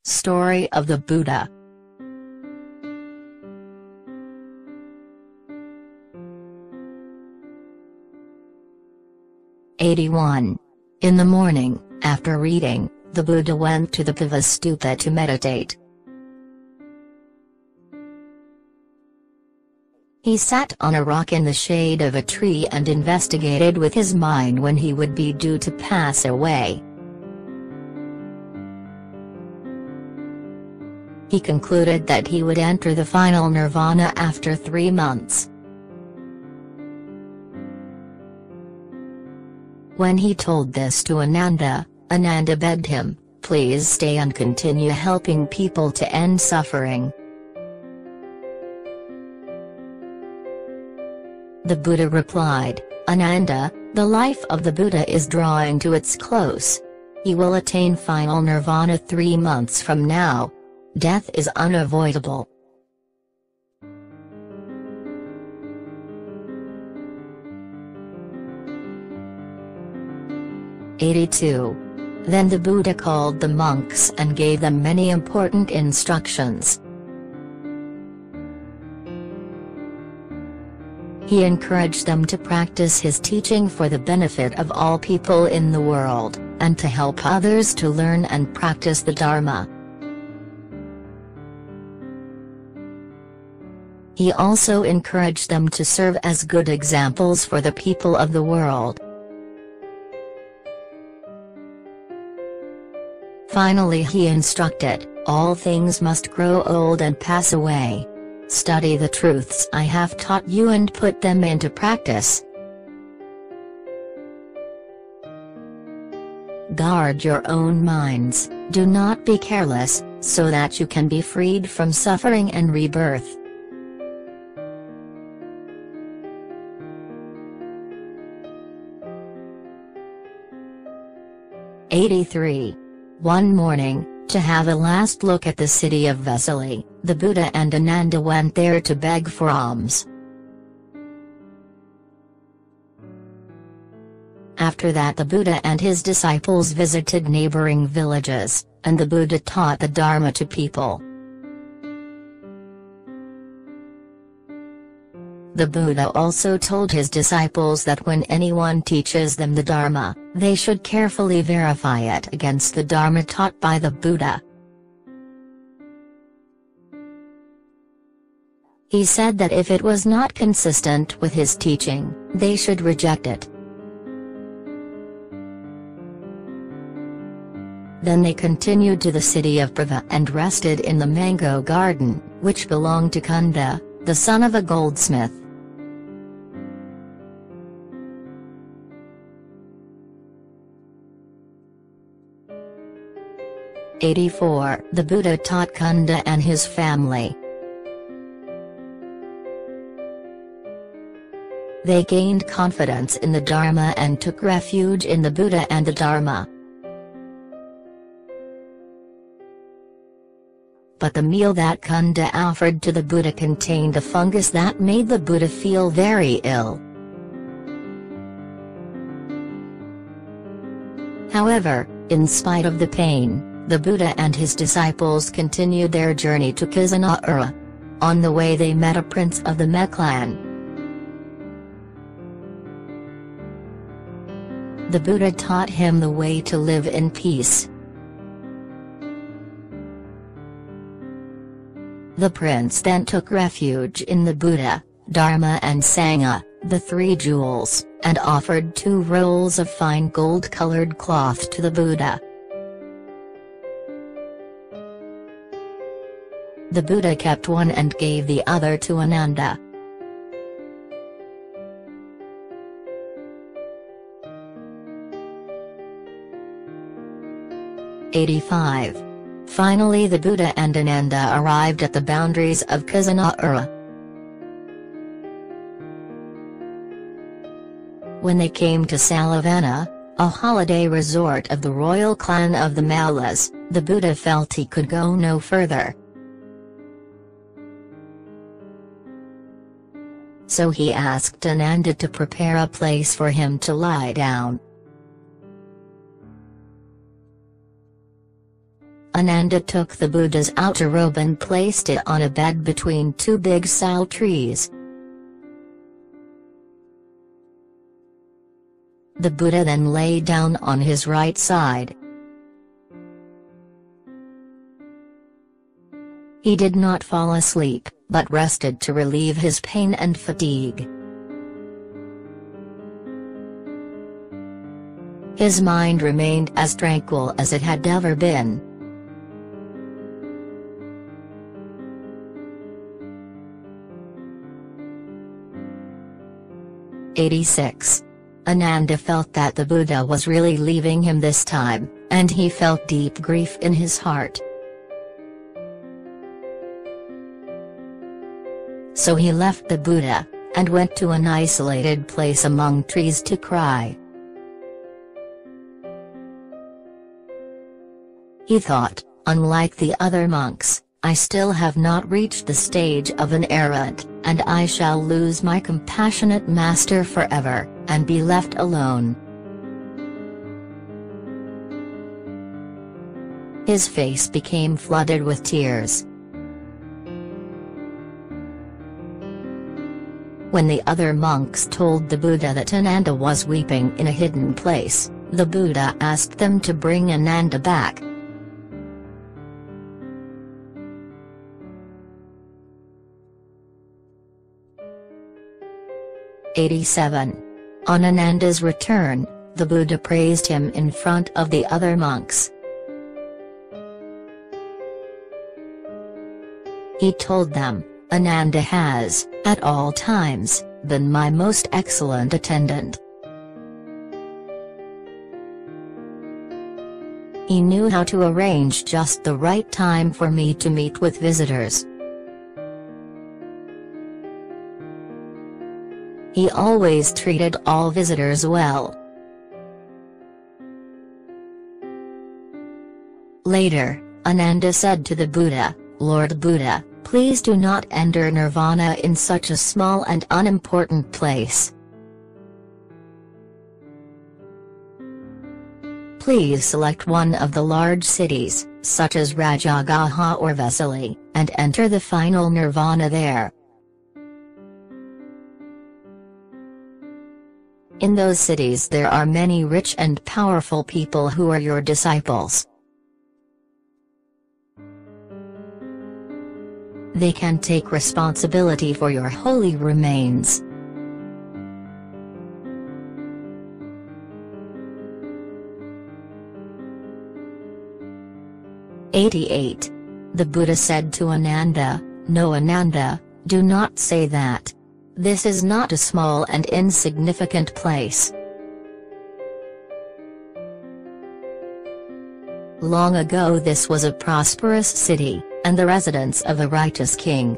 Story of the Buddha. '81. In the morning, after reading, the Buddha went to the Pava Stupa to meditate. He sat on a rock in the shade of a tree and investigated with his mind when he would be due to pass away. He concluded that he would enter the final nirvana after 3 months. When he told this to Ananda, Ananda begged him, "Please stay and continue helping people to end suffering." The Buddha replied, "Ananda, the life of the Buddha is drawing to its close. He will attain final nirvana 3 months from now. Death is unavoidable." '82. Then the Buddha called the monks and gave them many important instructions. He encouraged them to practice his teaching for the benefit of all people in the world, and to help others to learn and practice the Dharma. He also encouraged them to serve as good examples for the people of the world. Finally he instructed, "All things must grow old and pass away. Study the truths I have taught you and put them into practice. Guard your own minds, do not be careless, so that you can be freed from suffering and rebirth." '83. One morning, to have a last look at the city of Vesali, the Buddha and Ananda went there to beg for alms. After that the Buddha and his disciples visited neighboring villages, and the Buddha taught the Dharma to people. The Buddha also told his disciples that when anyone teaches them the Dharma, they should carefully verify it against the Dharma taught by the Buddha. He said that if it was not consistent with his teaching, they should reject it. Then they continued to the city of Pava and rested in the mango garden, which belonged to Kunda, the son of a goldsmith. '84. The Buddha taught Kunda and his family. They gained confidence in the Dharma and took refuge in the Buddha and the Dharma. But the meal that Kunda offered to the Buddha contained a fungus that made the Buddha feel very ill. However, in spite of the pain, the Buddha and his disciples continued their journey to Kusinara. On the way they met a prince of the Me clan. The Buddha taught him the way to live in peace. The prince then took refuge in the Buddha, Dharma and Sangha, the 3 jewels, and offered 2 rolls of fine gold-colored cloth to the Buddha. The Buddha kept one and gave the other to Ananda. '85. Finally the Buddha and Ananda arrived at the boundaries of Kusinara. When they came to Salavana, a holiday resort of the royal clan of the Mallas, the Buddha felt he could go no further. So he asked Ananda to prepare a place for him to lie down. Ananda took the Buddha's outer robe and placed it on a bed between two big sal trees. The Buddha then lay down on his right side. He did not fall asleep, but rested to relieve his pain and fatigue. His mind remained as tranquil as it had ever been. '86. Ananda felt that the Buddha was really leaving him this time, and he felt deep grief in his heart. So he left the Buddha, and went to an isolated place among trees to cry. He thought, unlike the other monks, I still have not reached the stage of an errant, and I shall lose my compassionate master forever, and be left alone. His face became flooded with tears. When the other monks told the Buddha that Ananda was weeping in a hidden place, the Buddha asked them to bring Ananda back. '87. On Ananda's return, the Buddha praised him in front of the other monks. He told them, Ananda has, at all times, been my most excellent attendant. He knew how to arrange just the right time for me to meet with visitors. He always treated all visitors well. Later, Ananda said to the Buddha, Lord Buddha, please do not enter nirvana in such a small and unimportant place. Please select one of the large cities, such as Rajagaha or Vesali, and enter the final nirvana there. In those cities there are many rich and powerful people who are your disciples. They can take responsibility for your holy remains. '88. The Buddha said to Ananda, No Ananda, do not say that. This is not a small and insignificant place. Long ago this was a prosperous city, and the residence of a righteous king.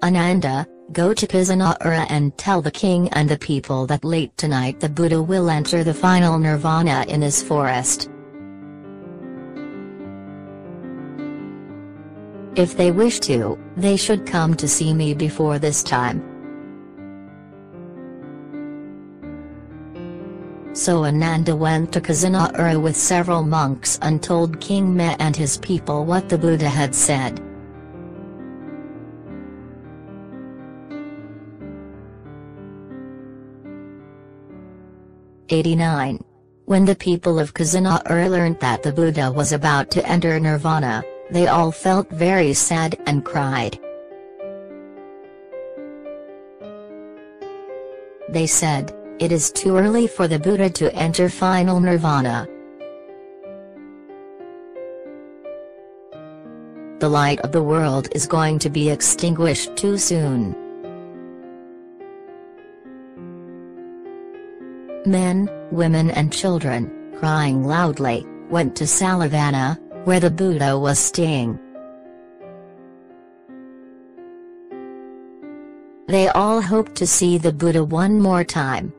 Ananda, go to Kazanara and tell the king and the people that late tonight the Buddha will enter the final nirvana in this forest. If they wish to, they should come to see me before this time. So Ananda went to Kazanara with several monks and told King Me and his people what the Buddha had said. '89. When the people of Kazanara learned that the Buddha was about to enter nirvana, they all felt very sad and cried. They said, it is too early for the Buddha to enter final nirvana. The light of the world is going to be extinguished too soon. Men, women and children, crying loudly, went to Salavana, where the Buddha was staying. They all hoped to see the Buddha one more time.